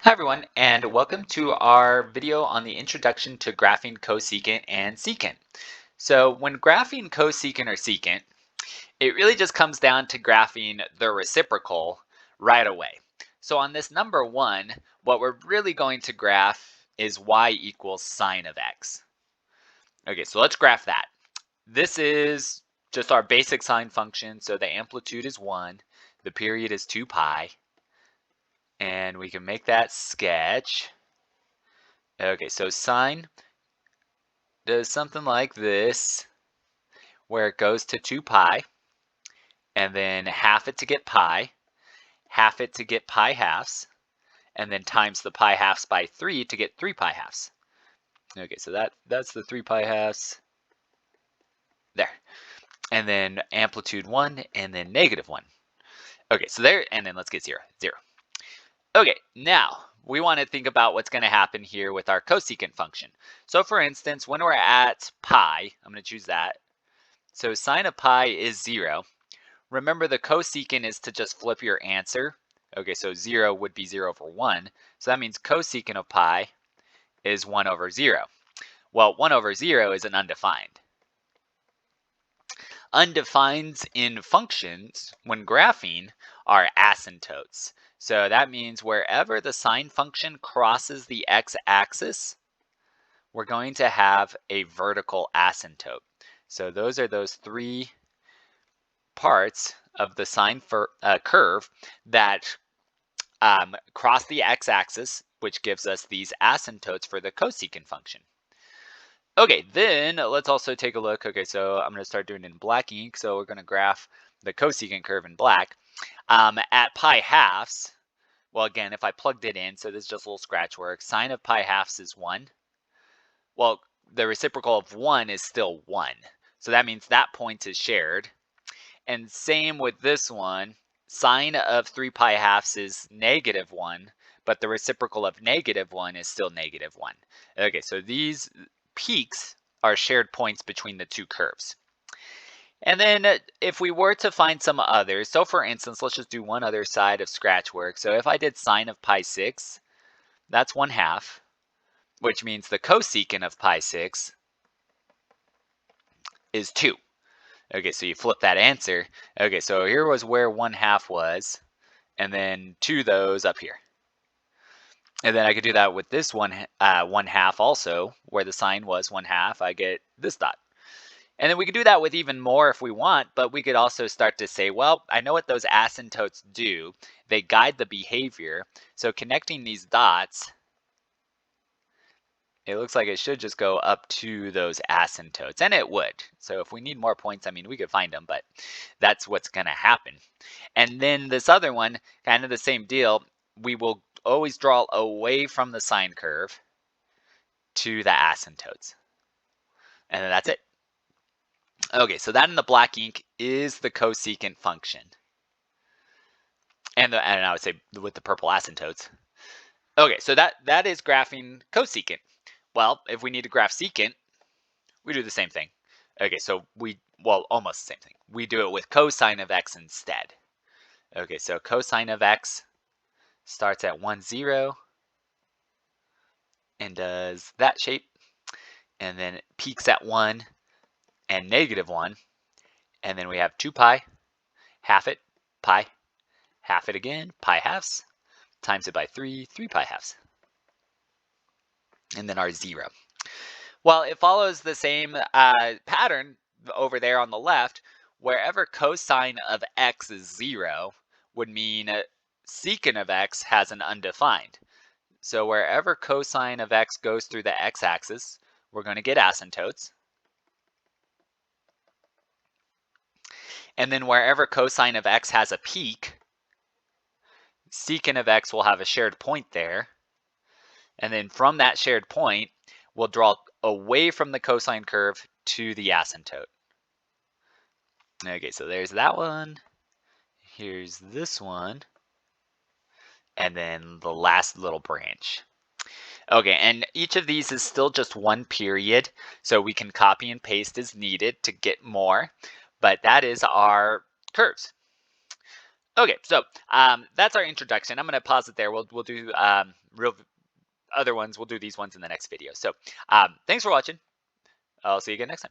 Hi everyone, and welcome to our video on the introduction to graphing cosecant and secant. So when graphing cosecant or secant, it really just comes down to graphing the reciprocal right away. So on this number 1, what we're really going to graph is y equals sine of x. Okay, so let's graph that. This is just our basic sine function, so the amplitude is 1, the period is 2 pi, and we can make that sketch. Okay, so sine does something like this, where it goes to 2 pi, and then half it to get pi, half it to get pi halves, and then times the pi halves by 3 to get 3 pi halves. Okay, so that's the 3 pi halves there. And then amplitude 1, and then -1. Okay, so there, and then let's get 0, 0. Okay, now we want to think about what's going to happen here with our cosecant function. So for instance, when we're at pi, I'm going to choose that. So sine of pi is 0. Remember, the cosecant is to just flip your answer. Okay, so 0 would be 0 over 1. So that means cosecant of pi is 1 over 0. Well, 1 over 0 is an undefined. Undefineds in functions, when graphing, are asymptotes. So that means wherever the sine function crosses the x-axis, we're going to have a vertical asymptote. So those are those three parts of the sine curve that cross the x-axis, which gives us these asymptotes for the cosecant function. Okay, then let's also take a look. Okay, so I'm going to start doing it in black ink. So we're going to graph the cosecant curve in black. At pi halves, well, again, if I plugged it in, so this is just a little scratch work, sine of pi halves is 1. Well, the reciprocal of 1 is still 1. So that means that point is shared. And same with this one, sine of 3 pi halves is -1, but the reciprocal of -1 is still -1. Okay, so these peaks are shared points between the two curves. And then if we were to find some others, so for instance, let's just do one other side of scratch work. So if I did sine of pi 6, that's 1/2, which means the cosecant of pi 6 is 2. Okay, so you flip that answer. Okay, so here was where 1/2 was, and then 2 those up here. And then I could do that with this 1/2 also, where the sine was 1/2, I get this dot. And then we could do that with even more if we want, but we could also start to say, well, I know what those asymptotes do. They guide the behavior. So connecting these dots, it looks like it should just go up to those asymptotes, and it would. So if we need more points, I mean, we could find them, but that's what's going to happen. And then this other one, kind of the same deal, we will always draw away from the sine curve to the asymptotes. And then that's it. Okay, so that in the black ink is the cosecant function. And I would say with the purple asymptotes. Okay, so that is graphing cosecant. Well, if we need to graph secant, we do the same thing. Okay, so almost the same thing. We do it with cosine of x instead. Okay, so cosine of x starts at 1, 0 and does that shape, and then it peaks at 1 and -1, and then we have 2 pi, half it, pi, half it again, pi halves, times it by 3, 3 pi halves, and then our 0. Well, it follows the same pattern over there on the left. Wherever cosine of x is 0 would mean secant of x has an undefined. So wherever cosine of x goes through the x-axis, we're going to get asymptotes. And then wherever cosine of x has a peak, secant of x will have a shared point there. And then from that shared point, we'll draw away from the cosine curve to the asymptote. Okay, so there's that one. Here's this one. And then the last little branch. Okay, and each of these is still just one period, so we can copy and paste as needed to get more, but that is our curves. Okay, so that's our introduction. I'm going to pause it there. We'll do real other ones. We'll do these ones in the next video. So thanks for watching. I'll see you again next time.